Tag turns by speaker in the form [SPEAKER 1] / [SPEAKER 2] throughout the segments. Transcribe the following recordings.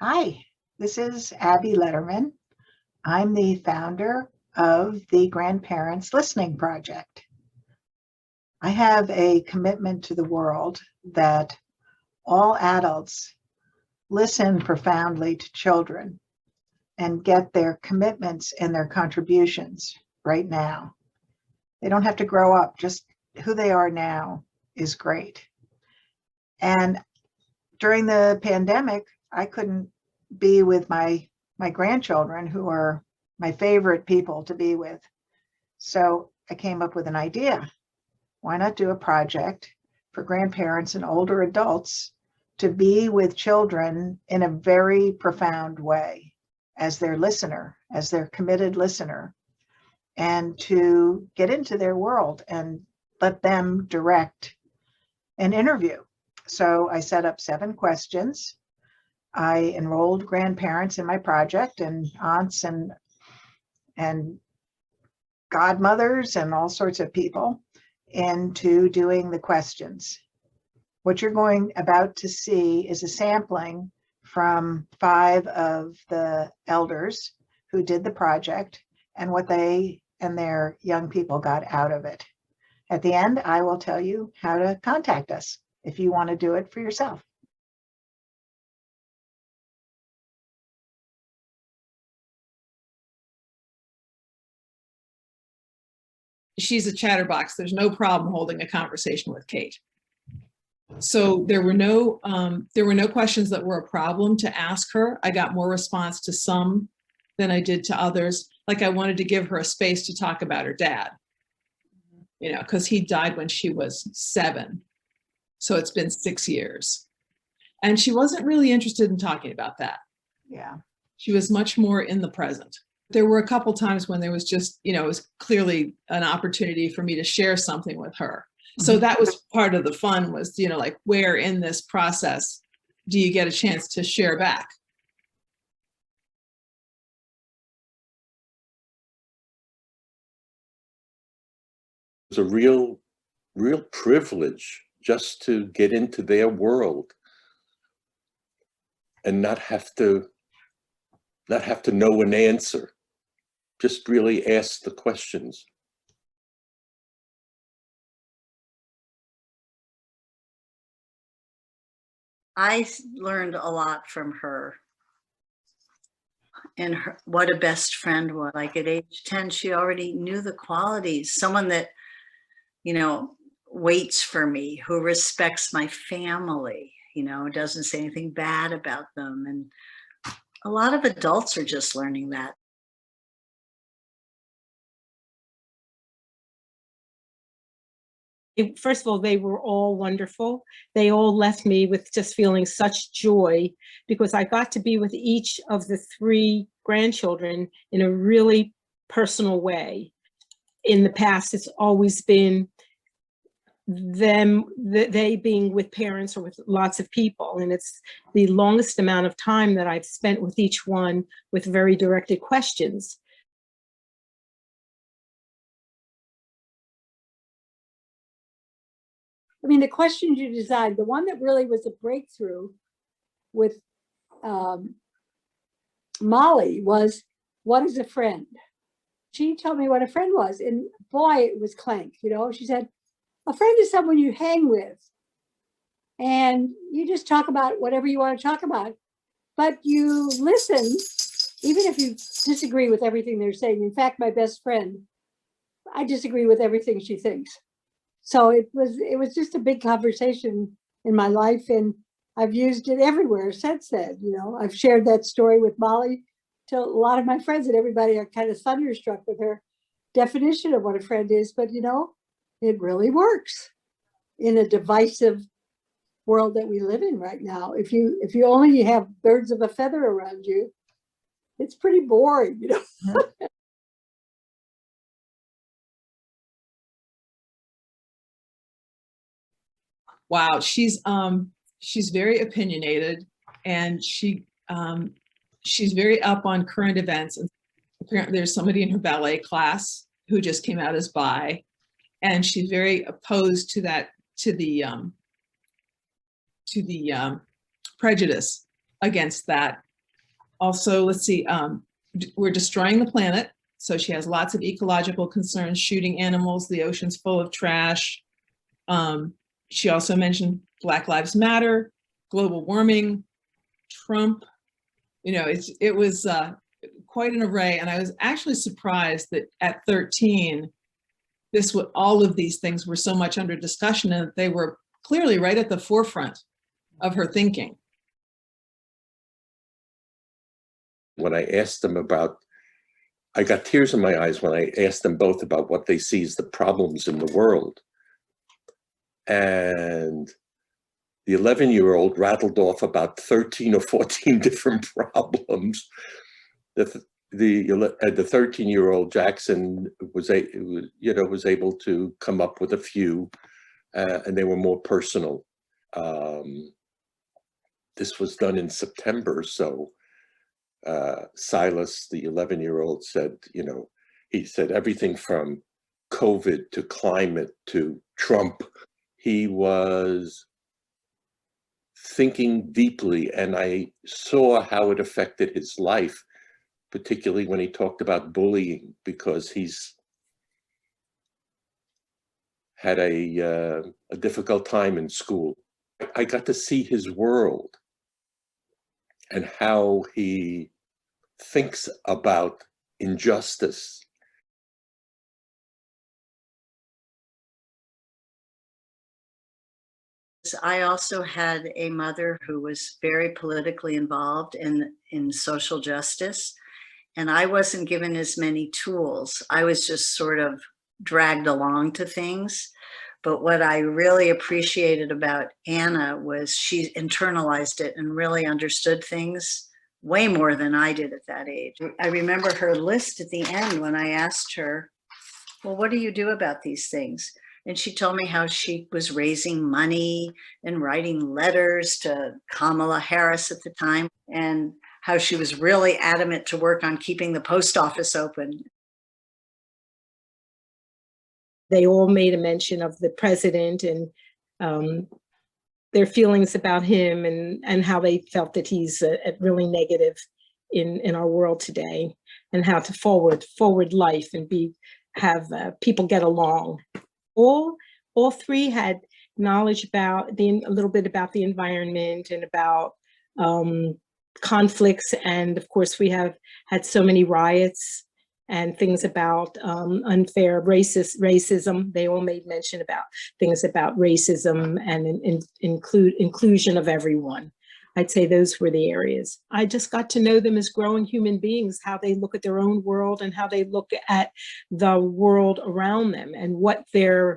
[SPEAKER 1] Hi, this is Abby Lederman. I'm the founder of the Grandparents Listening Project. I have a commitment to the world that all adults listen profoundly to children and get their commitments and their contributions right now. They don't have to grow up, just who they are now is great. And during the pandemic, I couldn't be with my grandchildren, who are my favorite people to be with. So I came up with an idea. Why not do a project for grandparents and older adults to be with children in a very profound way as their listener, as their committed listener, and to get into their world and let them direct an interview. So I set up 7 questions. I enrolled grandparents in my project and aunts and godmothers and all sorts of people into doing the questions. What you're about to see is a sampling from 5 of the elders who did the project and what they and their young people got out of it. At the end, I will tell you how to contact us if you want to do it for yourself.
[SPEAKER 2] She's a chatterbox. There's no problem holding a conversation with Kate. So there were no questions that were a problem to ask her. I got more response to some than I did to others. Like, I wanted to give her a space to talk about her dad, because he died when she was 7. So it's been 6 years. And she wasn't really interested in talking about that.
[SPEAKER 1] Yeah.
[SPEAKER 2] She was much more in the present. There were a couple times when there was just, it was clearly an opportunity for me to share something with her. So that was part of the fun, was, like, where in this process do you get a chance to share back?
[SPEAKER 3] It's a real privilege just to get into their world and not have to know an answer. Just really ask the questions.
[SPEAKER 4] I learned a lot from her, and what a best friend was. Like, at age 10, she already knew the qualities. Someone that, waits for me, who respects my family, doesn't say anything bad about them. And a lot of adults are just learning that.
[SPEAKER 5] First of all, they were all wonderful. They all left me with just feeling such joy, because I got to be with each of the 3 grandchildren in a really personal way. In the past, it's always been they being with parents or with lots of people. And it's the longest amount of time that I've spent with each one with very directed questions.
[SPEAKER 6] I mean, the questions you designed, the one that really was a breakthrough with Molly was, what is a friend? She told me what a friend was, and boy, it was clank. She said, a friend is someone you hang with and you just talk about whatever you want to talk about, but you listen, even if you disagree with everything they're saying. In fact, my best friend, I disagree with everything she thinks. So it was just a big conversation in my life, and I've used it everywhere since then. I've shared that story with Molly to a lot of my friends, and everybody are kind of thunderstruck with her definition of what a friend is. But it really works in a divisive world that we live in right now. If you only have birds of a feather around you, it's pretty boring.
[SPEAKER 2] Wow, she's very opinionated, and she's very up on current events. And apparently there's somebody in her ballet class who just came out as bi, and she's very opposed to that, to the prejudice against that Also, let's see, we're destroying the planet. So she has lots of ecological concerns, shooting animals, the ocean's full of trash. She also mentioned Black Lives Matter, global warming, Trump. You know, it was quite an array. And I was actually surprised that at 13, all of these things were so much under discussion, and they were clearly right at the forefront of her thinking.
[SPEAKER 3] When I asked them about, I got tears in my eyes when I asked them both about what they see as the problems in the world. And the 11-year-old rattled off about 13 or 14 different problems. The 13-year-old Jackson was able to come up with a few, and they were more personal. This was done in September, so Silas, the 11-year-old, said, he said everything from COVID to climate to Trump. He was thinking deeply, and I saw how it affected his life, particularly when he talked about bullying, because he's had a difficult time in school. I got to see his world and how he thinks about injustice.
[SPEAKER 4] I also had a mother who was very politically involved in social justice, and I wasn't given as many tools. I was just sort of dragged along to things. But what I really appreciated about Anna was she internalized it and really understood things way more than I did at that age. I remember her list at the end when I asked her, well, what do you do about these things? And she told me how she was raising money and writing letters to Kamala Harris at the time, and how she was really adamant to work on keeping the post office open.
[SPEAKER 5] They all made a mention of the president and their feelings about him, and how they felt that he's really negative in our world today, and how to forward life and have people get along. All three had knowledge about a little bit about the environment and about conflicts, and of course we have had so many riots and things about unfair racism. They all made mention about things about racism and inclusion of everyone. I'd say those were the areas. I just got to know them as growing human beings, how they look at their own world and how they look at the world around them, and what they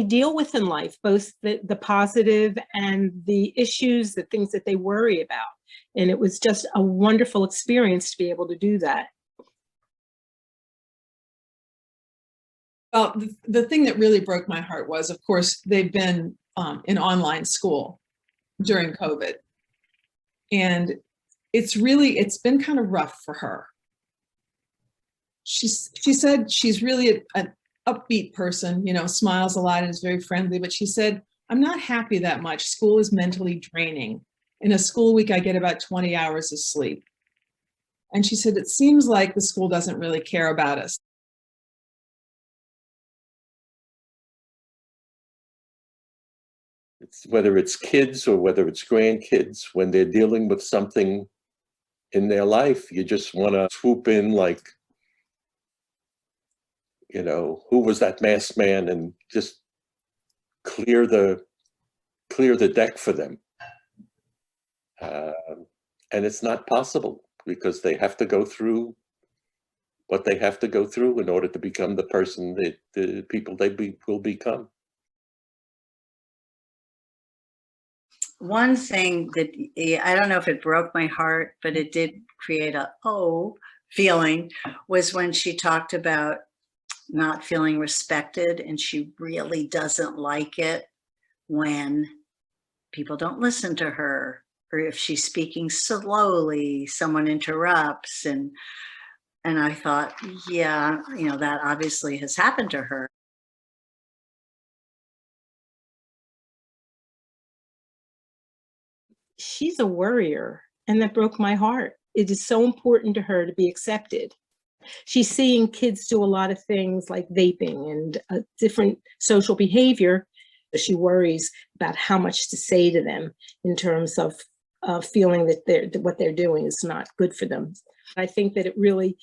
[SPEAKER 5] deal with in life, both the positive and the issues, the things that they worry about. And it was just a wonderful experience to be able to do that.
[SPEAKER 2] Well, the thing that really broke my heart was, of course, they've been in online school during COVID. And it's been kind of rough for her. She said she's really an upbeat person, smiles a lot and is very friendly, but she said, I'm not happy that much. School is mentally draining. In a school week, I get about 20 hours of sleep. And she said, it seems like the school doesn't really care about us.
[SPEAKER 3] Whether it's kids or whether it's grandkids, when they're dealing with something in their life, you just want to swoop in like, who was that masked man, and just clear the deck for them. And it's not possible, because they have to go through what they have to go through in order to become the person that the people will become.
[SPEAKER 4] One thing that, I don't know if it broke my heart, but it did create a feeling, was when she talked about not feeling respected, and she really doesn't like it when people don't listen to her, or if she's speaking slowly, someone interrupts. And I thought, yeah, that obviously has happened to her.
[SPEAKER 5] she's a worrier, and that broke my heart. It is so important to her to be accepted. She's seeing kids do a lot of things like vaping and different social behavior. She worries about how much to say to them in terms of feeling that what they're doing is not good for them. I think that it really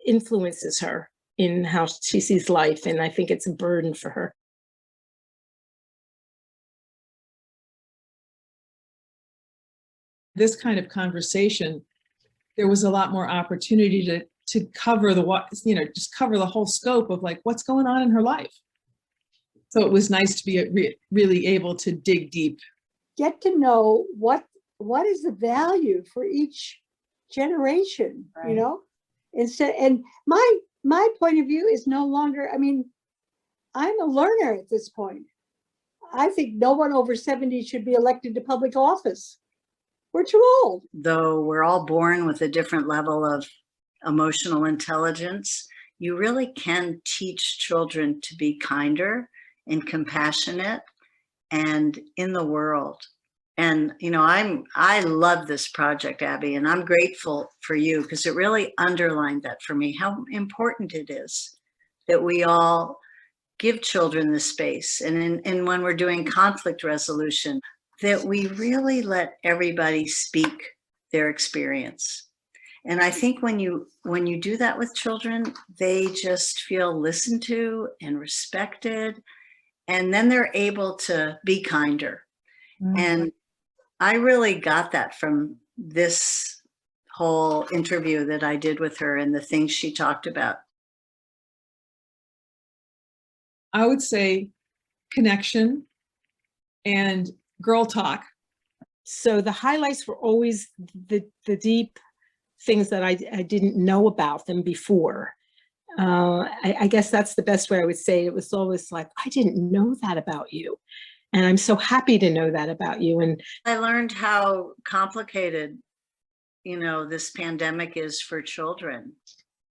[SPEAKER 5] influences her in how she sees life, and I think it's a burden for her.
[SPEAKER 2] This kind of conversation, there was a lot more opportunity to cover just cover the whole scope of like what's going on in her life. So it was nice to be really able to dig deep.
[SPEAKER 6] Get to know what is the value for each generation, you
[SPEAKER 1] Right.
[SPEAKER 6] know? And my point of view is no longer, I mean, I'm a learner at this point. I think no one over 70 should be elected to public office. We're too old.
[SPEAKER 4] Though we're all born with a different level of emotional intelligence, you really can teach children to be kinder and compassionate and in the world. And, you know, I love this project, Abby, and I'm grateful for you because it really underlined that for me, how important it is that we all give children the space. And when we're doing conflict resolution, that we really let everybody speak their experience. And I think when you do that with children, they just feel listened to and respected, and then they're able to be kinder. And I really got that from this whole interview that I did with her and the things she talked about.
[SPEAKER 2] I would say connection and girl talk.
[SPEAKER 5] So the highlights were always the deep things that I didn't know about them before. I guess that's the best way I would say it. It was always like, I didn't know that about you. And I'm so happy to know that about you. And
[SPEAKER 4] I learned how complicated, you know, this pandemic is for children.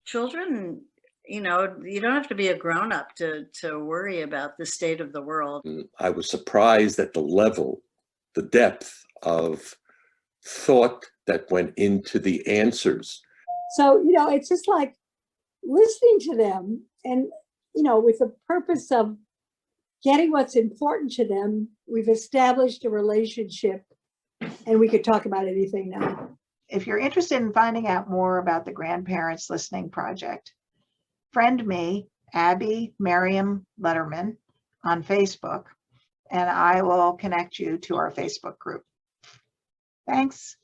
[SPEAKER 4] Children, you know, you don't have to be a grown-up to worry about the state of the world.
[SPEAKER 3] I was surprised at the level, the depth of thought that went into the answers.
[SPEAKER 6] So, you know, it's just like listening to them and, you know, with the purpose of getting what's important to them, we've established a relationship and we could talk about anything now.
[SPEAKER 1] If you're interested in finding out more about the Grandparents Listening Project, friend me, Abby Miriam Lederman, on Facebook, and I will connect you to our Facebook group. Thanks.